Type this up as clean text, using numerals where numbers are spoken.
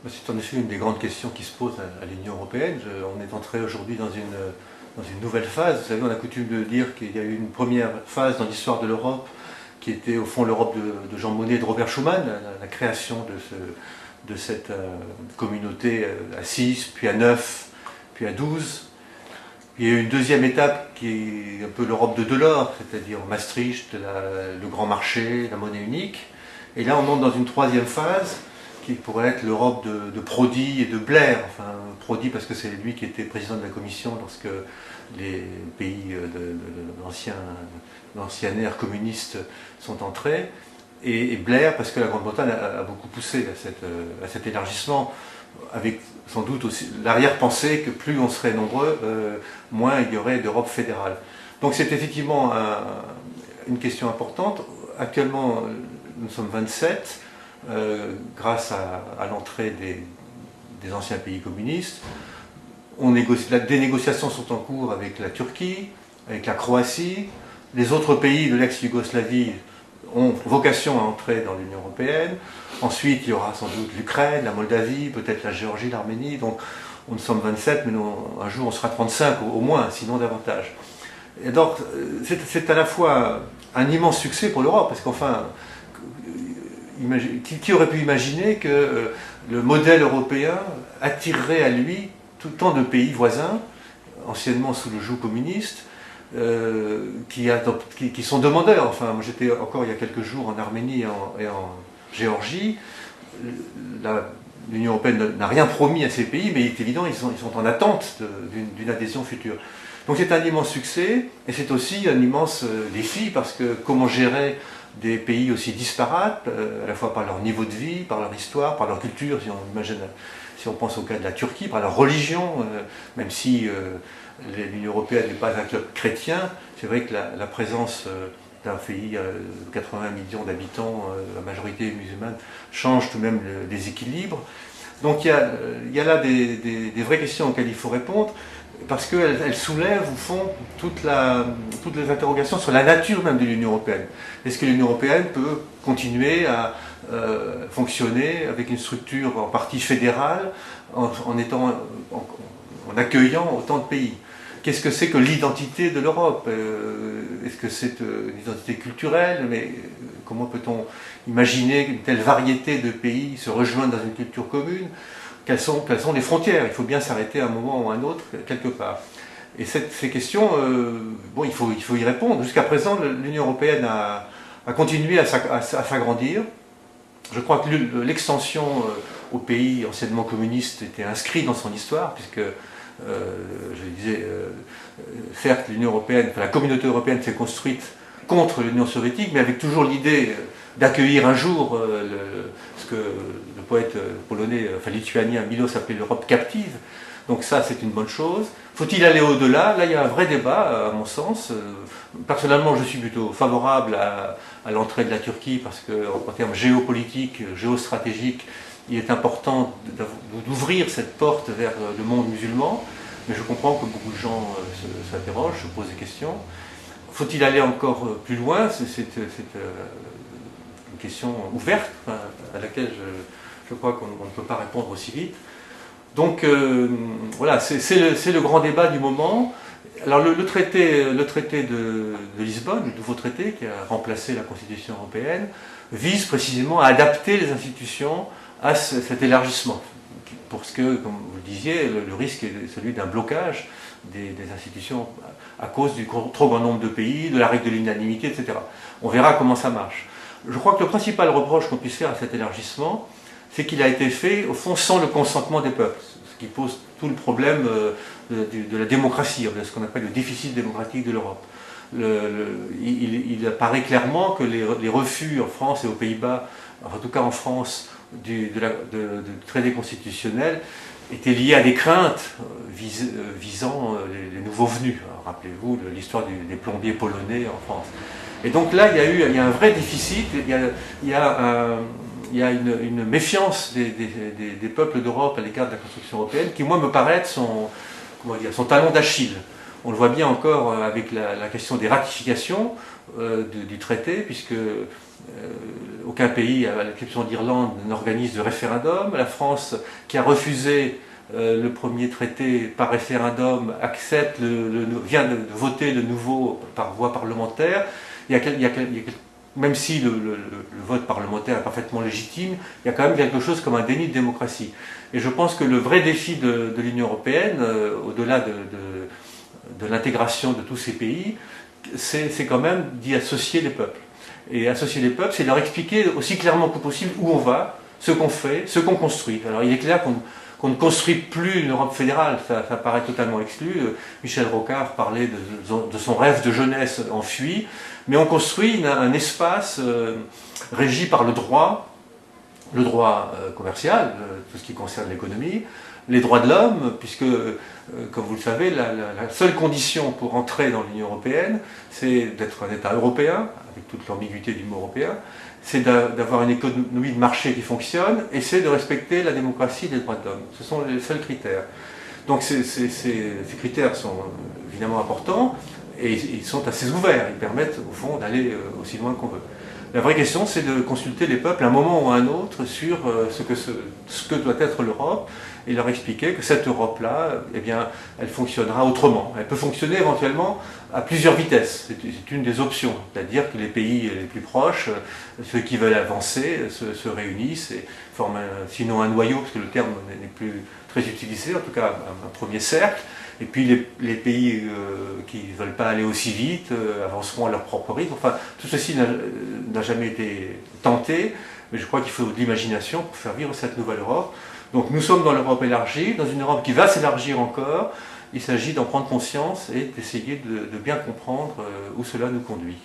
C'est en effet une des grandes questions qui se posent à l'Union européenne. On est entré aujourd'hui dans une nouvelle phase. Vous savez, on a coutume de dire qu'il y a eu une première phase dans l'histoire de l'Europe qui était au fond l'Europe de Jean Monnet et de Robert Schuman, la création de cette communauté à 6, puis à 9, puis à 12. Il y a eu une deuxième étape qui est un peu l'Europe de Delors, c'est-à-dire Maastricht, le grand marché, la monnaie unique. Et là, on entre dans une troisième phase qui pourrait être l'Europe de Prodi et de Blair. Enfin, Prodi parce que c'est lui qui était président de la Commission lorsque les pays de l'ancienne ère communiste sont entrés. Et Blair parce que la Grande-Bretagne a beaucoup poussé à cet élargissement, avec sans doute aussi l'arrière-pensée que plus on serait nombreux, moins il y aurait d'Europe fédérale. Donc c'est effectivement une question importante. Actuellement, nous sommes 27. Grâce à l'entrée des anciens pays communistes. Des négociations sont en cours avec la Turquie, avec la Croatie. Les autres pays de l'ex-Yougoslavie ont vocation à entrer dans l'Union européenne. Ensuite, il y aura sans doute l'Ukraine, la Moldavie, peut-être la Géorgie, l'Arménie. Donc, nous sommes 27, mais un jour on sera 35 au moins, sinon davantage. Et donc, c'est à la fois un immense succès pour l'Europe, parce qu'enfin, qui aurait pu imaginer que le modèle européen attirerait à lui tant de pays voisins, anciennement sous le joug communiste, qui sont demandeurs. Enfin, moi j'étais encore il y a quelques jours en Arménie et en Géorgie. L'Union européenne n'a rien promis à ces pays, mais il est évident qu'ils sont en attente d'une adhésion future. Donc c'est un immense succès, et c'est aussi un immense défi, parce que comment gérer des pays aussi disparates, à la fois par leur niveau de vie, par leur histoire, par leur culture, si on pense au cas de la Turquie, par leur religion, même si l'Union européenne n'est pas un club chrétien, c'est vrai que la présence d'un pays de 80 millions d'habitants, la majorité musulmane, change tout de même les équilibres. Donc il y a là des vraies questions auxquelles il faut répondre, parce qu'elle soulève au fond toutes les interrogations sur la nature même de l'Union européenne. Est-ce que l'Union européenne peut continuer à fonctionner avec une structure en partie fédérale en accueillant autant de pays? Qu'est-ce que c'est que l'identité de l'Europe? Est-ce que c'est une identité culturelle? Mais comment peut-on imaginer une telle variété de pays se rejoindre dans une culture commune? Quelles sont les frontières? Il faut bien s'arrêter à un moment ou à un autre, quelque part. Et ces questions, il faut y répondre. Jusqu'à présent, l'Union européenne a continué à s'agrandir. Je crois que l'extension aux pays anciennement communistes était inscrite dans son histoire, puisque, je disais, certes, l'Union européenne, la communauté européenne s'est construite contre l'Union soviétique, mais avec toujours l'idée d'accueillir un jour ce que le poète polonais, lituanien Milos appelait l'Europe captive. Donc ça, c'est une bonne chose. Faut-il aller au-delà? Là, il y a un vrai débat, à mon sens. Personnellement, je suis plutôt favorable à l'entrée de la Turquie, parce qu'en termes géopolitiques, géostratégiques, il est important d'ouvrir cette porte vers le monde musulman. Mais je comprends que beaucoup de gens s'interrogent, se posent des questions. Faut-il aller encore plus loin? C'est une question ouverte, à laquelle je crois qu'on ne peut pas répondre aussi vite. Donc voilà, c'est le grand débat du moment. Alors le traité de Lisbonne, le nouveau traité qui a remplacé la Constitution européenne, vise précisément à adapter les institutions à cet élargissement. Parce que, comme vous le disiez, le risque est celui d'un blocage des institutions à cause du trop grand nombre de pays, de la règle de l'unanimité, etc. On verra comment ça marche. Je crois que le principal reproche qu'on puisse faire à cet élargissement, c'est qu'il a été fait, au fond, sans le consentement des peuples, ce qui pose tout le problème de la démocratie, de ce qu'on appelle le déficit démocratique de l'Europe. Il apparaît clairement que les refus en France et aux Pays-Bas, en tout cas en France, du traité constitutionnel, étaient liés à des craintes visant les nouveaux venus. Rappelez-vous l'histoire des plombiers polonais en France. Et donc là, il y a un vrai déficit, il y a une méfiance des peuples d'Europe à l'égard de la construction européenne qui, moi, me paraît être son talon d'Achille. On le voit bien encore avec la question des ratifications du traité, puisque aucun pays, à l'exception d'Irlande, n'organise de référendum. La France, qui a refusé le premier traité par référendum, vient de voter de nouveau par voie parlementaire. Même si le vote parlementaire est parfaitement légitime, il y a quand même quelque chose comme un déni de démocratie. Et je pense que le vrai défi de l'Union européenne, au-delà de l'intégration de tous ces pays, c'est quand même d'y associer les peuples. Et associer les peuples, c'est leur expliquer aussi clairement que possible où on va, ce qu'on fait, ce qu'on construit. Alors il est clair qu'on ne construit plus une Europe fédérale, ça paraît totalement exclu. Michel Rocard parlait de son rêve de jeunesse enfui, mais on construit un espace régi par le droit commercial, tout ce qui concerne l'économie, les droits de l'homme, puisque, comme vous le savez, la seule condition pour entrer dans l'Union européenne, c'est d'être un État européen, avec toute l'ambiguïté du mot européen, c'est d'avoir une économie de marché qui fonctionne, et c'est de respecter la démocratie et les droits de l'homme. Ce sont les seuls critères. Donc ces critères sont évidemment importants, et ils sont assez ouverts, ils permettent au fond d'aller aussi loin qu'on veut. La vraie question, c'est de consulter les peuples à un moment ou à un autre sur ce que doit être l'Europe, et leur expliquer que cette Europe-là, eh bien, elle fonctionnera autrement. Elle peut fonctionner éventuellement à plusieurs vitesses. C'est une des options. C'est-à-dire que les pays les plus proches, ceux qui veulent avancer, se réunissent et forment sinon un noyau, parce que le terme n'est plus très utilisé, en tout cas un premier cercle. Et puis les pays qui ne veulent pas aller aussi vite avanceront à leur propre rythme. Enfin, tout ceci n'a jamais été tenté, mais je crois qu'il faut de l'imagination pour faire vivre cette nouvelle Europe. Donc nous sommes dans l'Europe élargie, dans une Europe qui va s'élargir encore. Il s'agit d'en prendre conscience et d'essayer de bien comprendre où cela nous conduit.